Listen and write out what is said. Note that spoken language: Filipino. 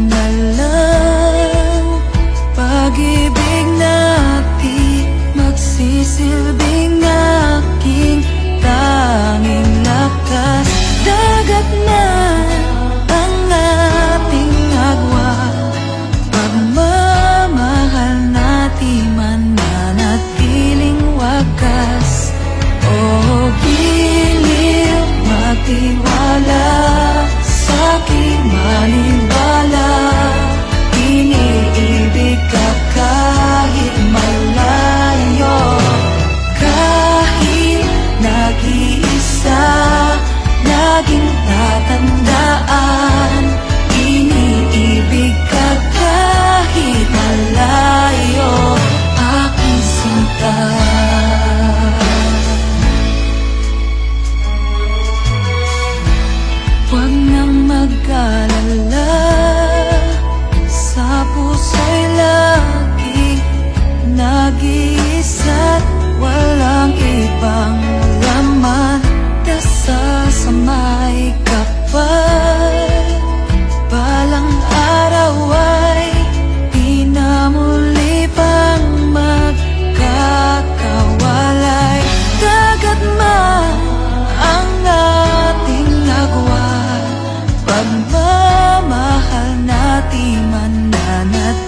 na lang. Pag-ibig natin magsisilbing aking tanging lakas. Dagat na ang ating agwa, pagmamahal natin mananatiling wakas. O giliw, magtiwala sa'king maniwala, iniibig ka kahit malayo. Kahit nag-iisa, laging tatandaan, iniibig ka kahit malayo, aking sinta. Huwag nang mag-alala, sa puso'y laging nag-iisa't walang ibang laman. Nasasamay kapal, balang araw ay di na muli pang magkakawalay. Dagat man ang ating agwa, pagmamahal natin mananatili